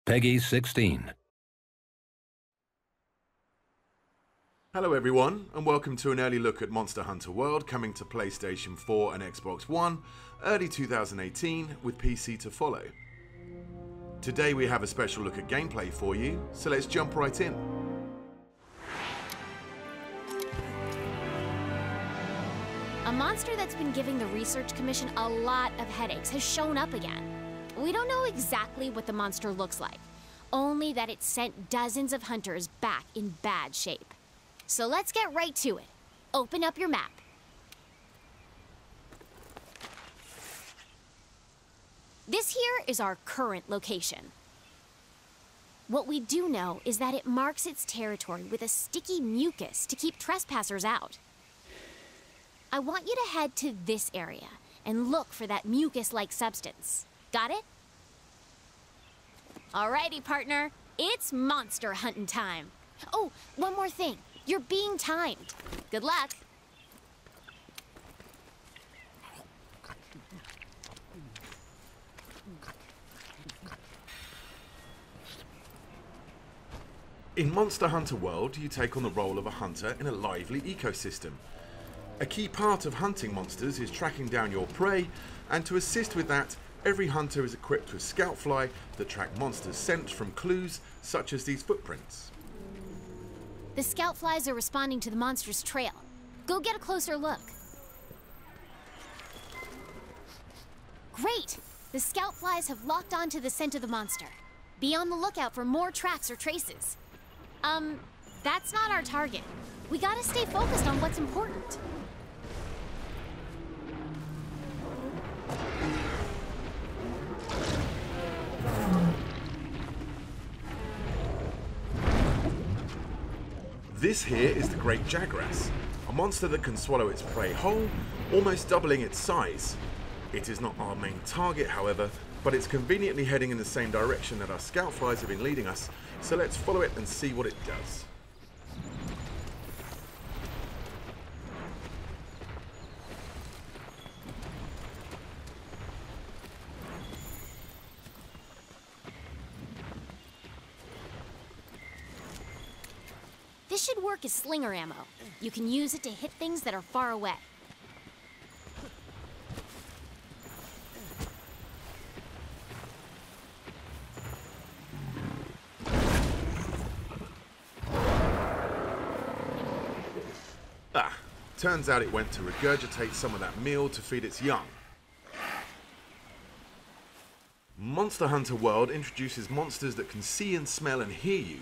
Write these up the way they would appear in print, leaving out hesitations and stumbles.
Peggy 16. Hello everyone, and welcome to an early look at Monster Hunter World, coming to PlayStation 4 and Xbox One, early 2018, with PC to follow. Today we have a special look at gameplay for you, so let's jump right in. A monster that's been giving the Research Commission a lot of headaches has shown up again. We don't know exactly what the monster looks like, only that it sent dozens of hunters back in bad shape. So let's get right to it. Open up your map. This here is our current location. What we do know is that it marks its territory with a sticky mucus to keep trespassers out. I want you to head to this area and look for that mucus-like substance. Got it? Alrighty, partner. It's monster hunting time. Oh, one more thing. You're being timed. Good luck. In Monster Hunter World, you take on the role of a hunter in a lively ecosystem. A key part of hunting monsters is tracking down your prey, and to assist with that, every hunter is equipped with Scoutfly that track monsters' scent from clues such as these footprints. The scout flies are responding to the monster's trail. Go get a closer look. Great! The scout flies have locked onto the scent of the monster. Be on the lookout for more tracks or traces. That's not our target. We gotta stay focused on what's important. This here is the Great Treacherous, a monster that can swallow its prey whole, almost doubling its size. It is not our main target, however, but it's conveniently heading in the same direction that our scout flies have been leading us, so let's follow it and see what it does. This should work as slinger ammo. You can use it to hit things that are far away. Turns out it went to regurgitate some of that meal to feed its young. Monster Hunter World introduces monsters that can see and smell and hear you,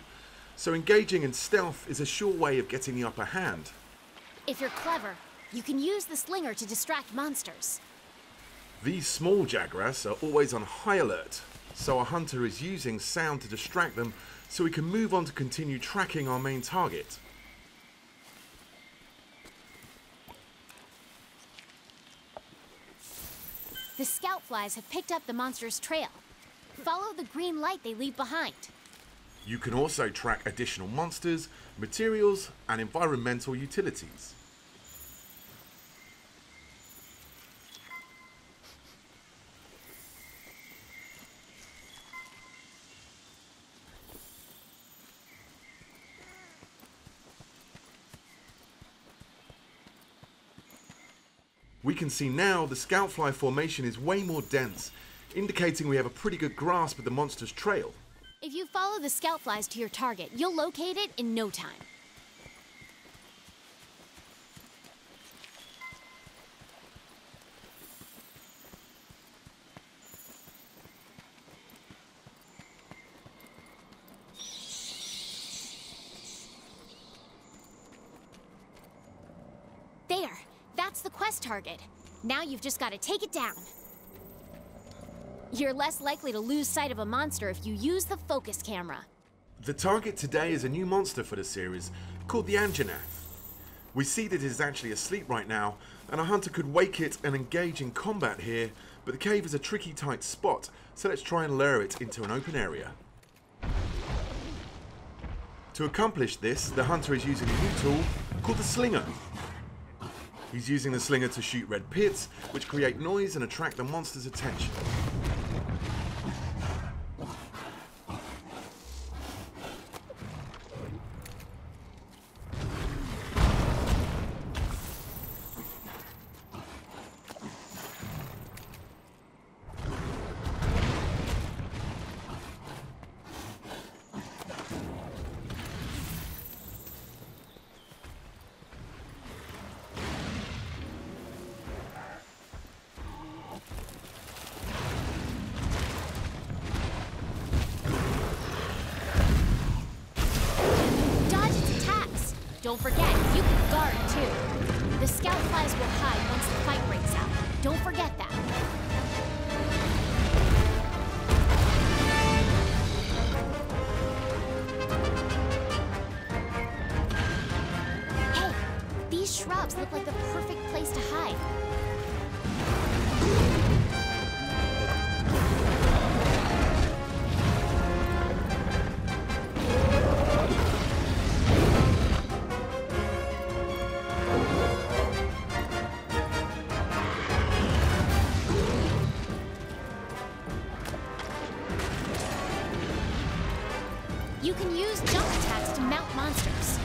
so engaging in stealth is a sure way of getting the upper hand. If you're clever, you can use the slinger to distract monsters. These small Jagras are always on high alert, so our hunter is using sound to distract them so we can move on to continue tracking our main target. The scout flies have picked up the monster's trail. Follow the green light they leave behind. You can also track additional monsters, materials, and environmental utilities. We can see now the Scoutfly formation is way more dense, indicating we have a pretty good grasp of the monster's trail. If you follow the scout flies to your target, you'll locate it in no time. There! That's the quest target. Now you've just got to take it down. You're less likely to lose sight of a monster if you use the focus camera. The target today is a new monster for the series, called the Anjanath. We see that it is actually asleep right now, and a hunter could wake it and engage in combat here, but the cave is a tricky tight spot, so let's try and lure it into an open area. To accomplish this, the hunter is using a new tool called the Slinger. He's using the Slinger to shoot red pits, which create noise and attract the monster's attention. Don't forget, you can guard too. The scout flies will hide once the fight breaks out. Don't forget that. Hey, these shrubs look like the perfect place to hide. You can use jump attacks to mount monsters.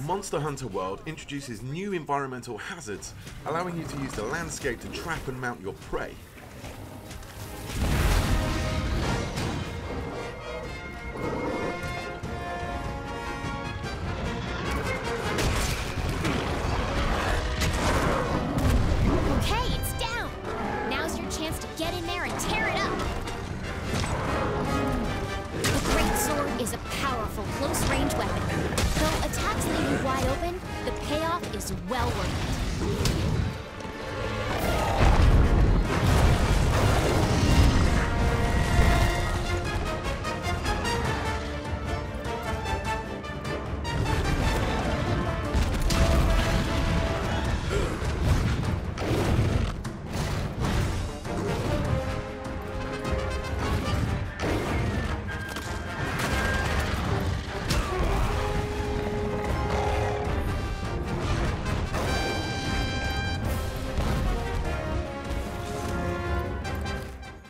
Monster Hunter World introduces new environmental hazards, allowing you to use the landscape to trap and mount your prey. Okay, it's down! Now's your chance to get in there and tear it up! The Great Sword is a powerful close-range weapon. Though attacks leave you wide open, the payoff is well worth it.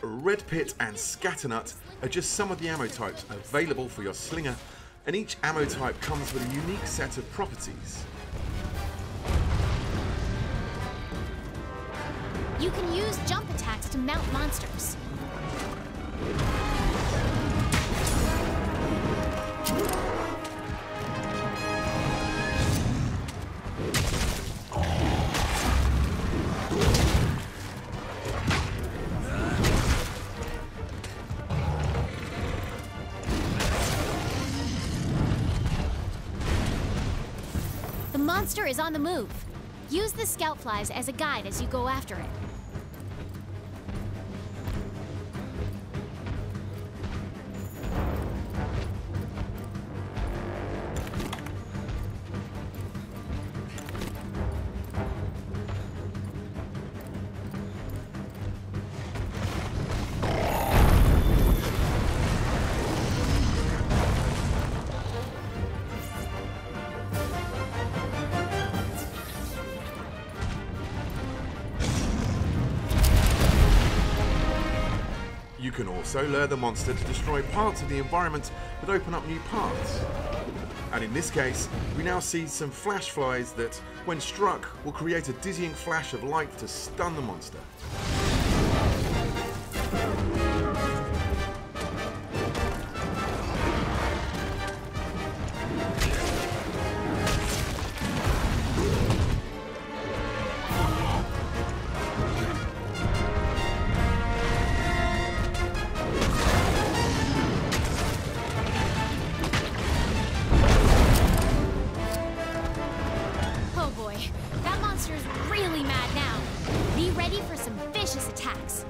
Red Pit and Scatternut are just some of the ammo types available for your slinger, and each ammo type comes with a unique set of properties. You can use jump attacks to mount monsters. The monster is on the move. Use the scout flies as a guide as you go after it. You can also lure the monster to destroy parts of the environment that open up new paths. And in this case, we now see some flash flies that, when struck, will create a dizzying flash of light to stun the monster. Oh boy, that monster's really mad now. Be ready for some vicious attacks.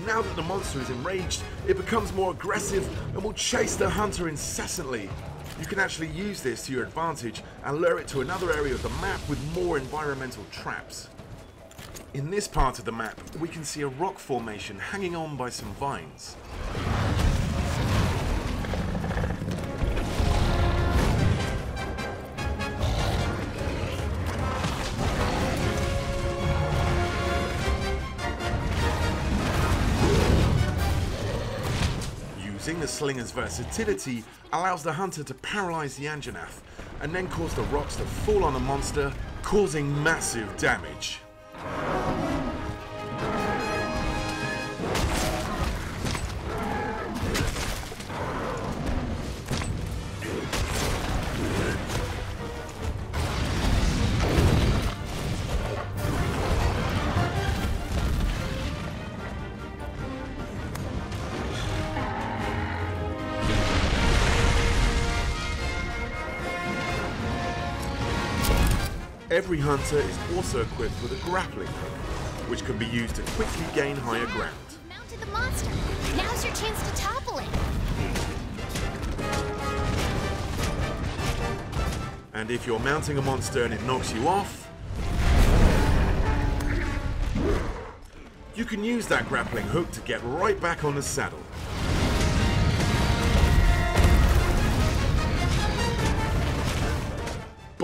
Now that the monster is enraged, it becomes more aggressive and will chase the hunter incessantly. You can actually use this to your advantage and lure it to another area of the map with more environmental traps. In this part of the map, we can see a rock formation hanging on by some vines. using the slinger's versatility allows the hunter to paralyze the Anjanath and then cause the rocks to fall on the monster, causing massive damage. Every hunter is also equipped with a grappling hook, which can be used to quickly gain higher ground. You've mounted the monster. Now's your chance to topple it. And if you're mounting a monster and it knocks you off, you can use that grappling hook to get right back on the saddle.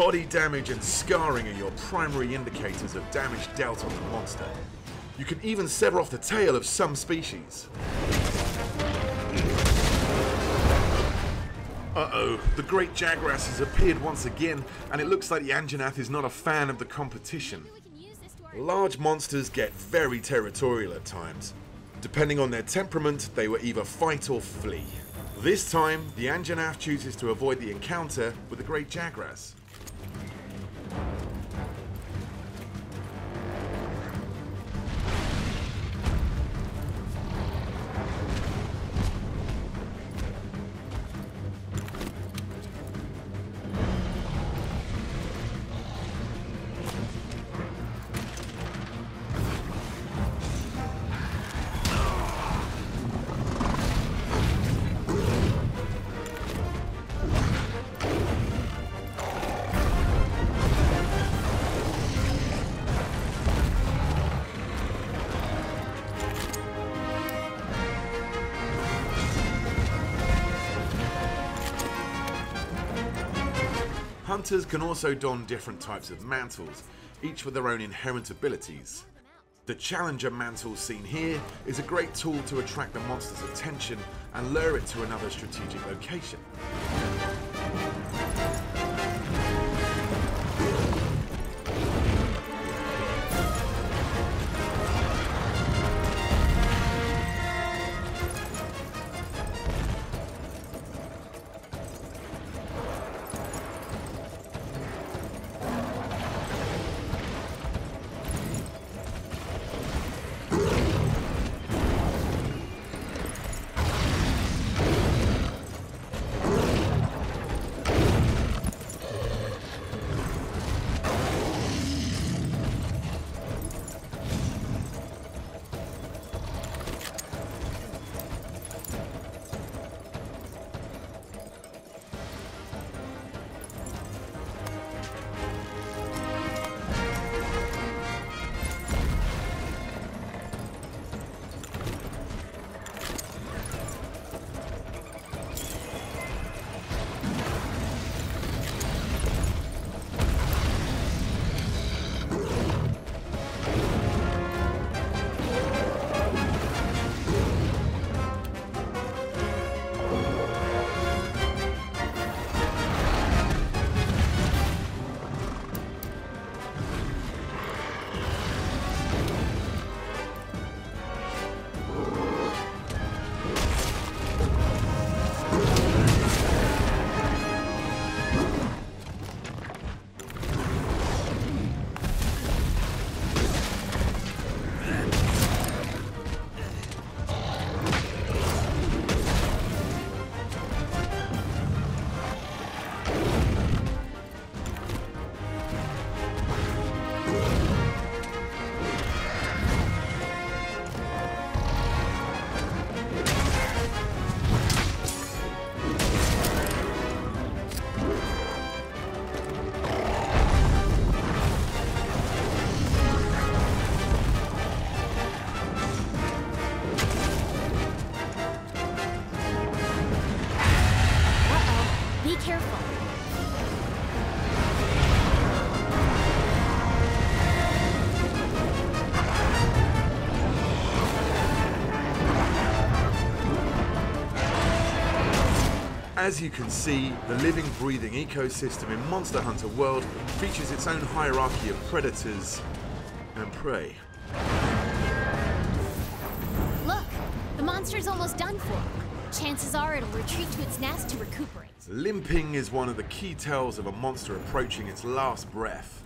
Body damage and scarring are your primary indicators of damage dealt on the monster. You can even sever off the tail of some species. Uh-oh, the great Jagrass has appeared once again, and it looks like the Anjanath is not a fan of the competition. Large monsters get very territorial at times. Depending on their temperament, they will either fight or flee. This time, the Anjanath chooses to avoid the encounter with the great Jagrass. Hunters can also don different types of mantles, each with their own inherent abilities. The Challenger mantle seen here is a great tool to attract the monster's attention and lure it to another strategic location. As you can see, the living, breathing ecosystem in Monster Hunter World features its own hierarchy of predators and prey. Look, the monster's almost done for. Chances are it'll retreat to its nest to recuperate. Limping is one of the key tells of a monster approaching its last breath.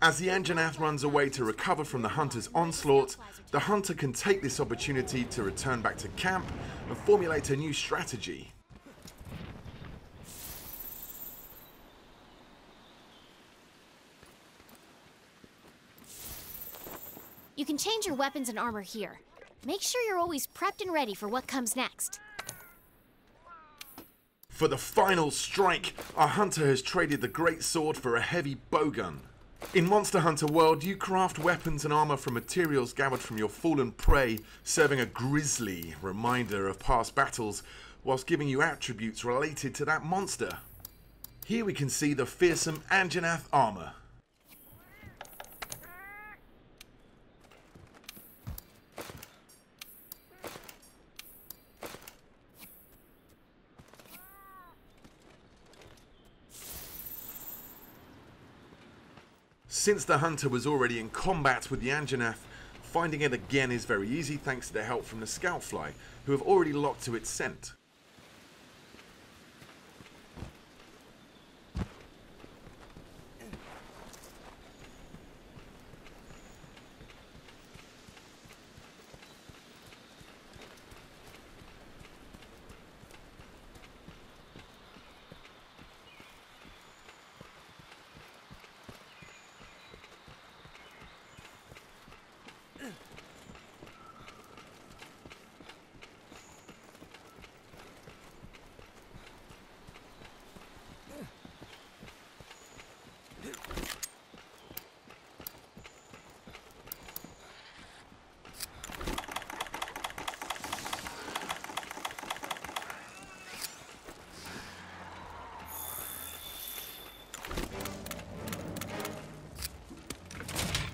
As the Anjanath runs away to recover from the hunter's onslaught, the hunter can take this opportunity to return back to camp and formulate a new strategy. You can change your weapons and armor here. Make sure you're always prepped and ready for what comes next. For the final strike, our hunter has traded the great sword for a heavy bowgun. In Monster Hunter World, you craft weapons and armor from materials gathered from your fallen prey, serving a grisly reminder of past battles, whilst giving you attributes related to that monster. Here we can see the fearsome Anjanath armor. Since the hunter was already in combat with the Anjanath, finding it again is very easy thanks to the help from the Scoutfly, who have already locked to its scent.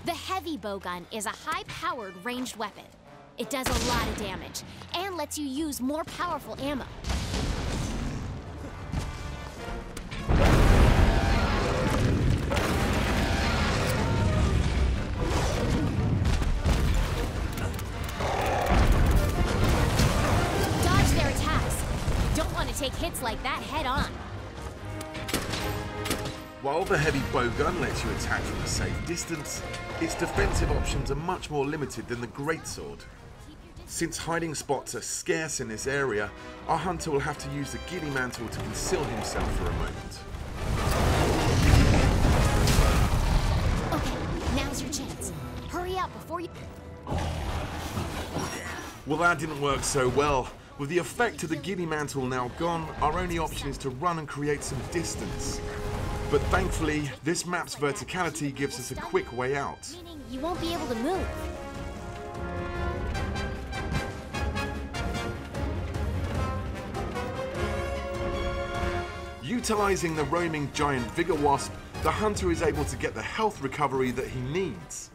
The heavy bowgun is a high-powered ranged weapon. It does a lot of damage and lets you use more powerful ammo. Dodge their attacks. You don't want to take hits like that head on. While the heavy bowgun lets you attack from a safe distance, its defensive options are much more limited than the greatsword. Since hiding spots are scarce in this area, our hunter will have to use the ghillie mantle to conceal himself for a moment. Okay, now's your chance. Hurry up before you... Well, that didn't work so well. With the effect of the ghillie mantle now gone, our only option is to run and create some distance. But thankfully, this map's verticality gives us a quick way out. Meaning you won't be able to move. Utilizing the roaming giant Vigor Wasp, the hunter is able to get the health recovery that he needs.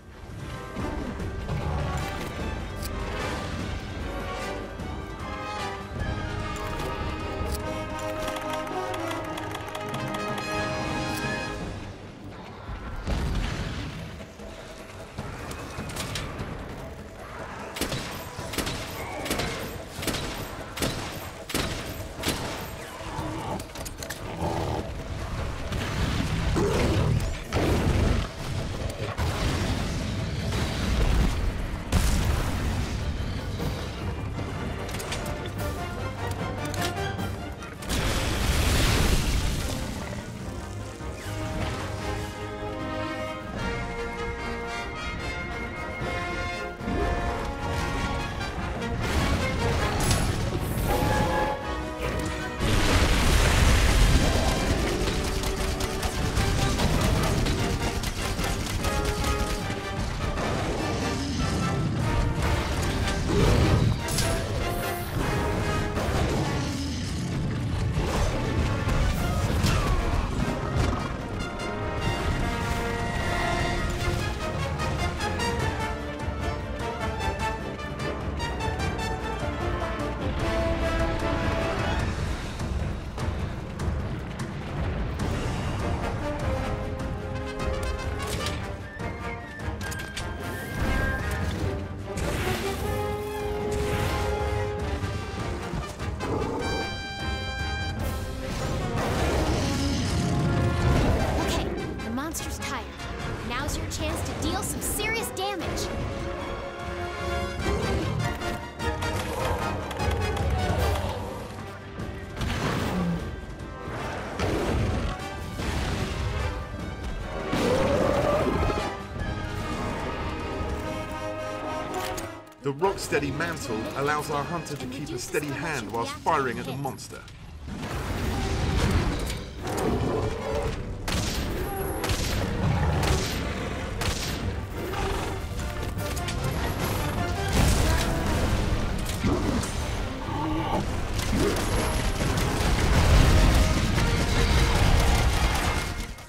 The rock-steady mantle allows our hunter to keep a steady hand whilst firing at the monster.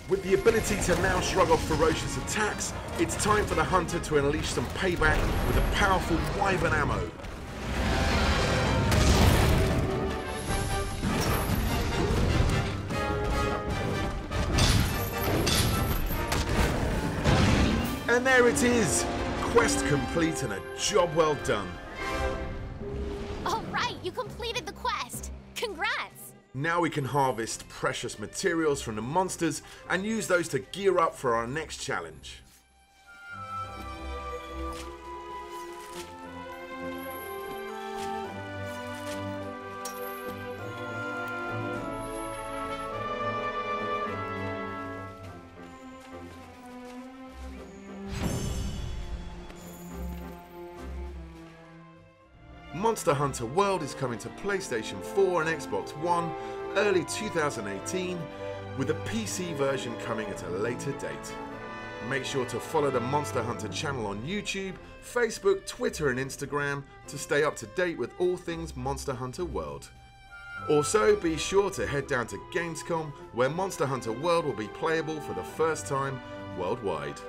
With the ability to now shrug off ferocious attacks, it's time for the hunter to unleash some payback with a powerful wyvern ammo. And there it is! Quest complete and a job well done. All right, you completed the quest. Congrats! Now we can harvest precious materials from the monsters and use those to gear up for our next challenge. Monster Hunter World is coming to PlayStation 4 and Xbox One early 2018, with a PC version coming at a later date. Make sure to follow the Monster Hunter channel on YouTube, Facebook, Twitter and Instagram to stay up to date with all things Monster Hunter World. Also, be sure to head down to Gamescom, where Monster Hunter World will be playable for the first time worldwide.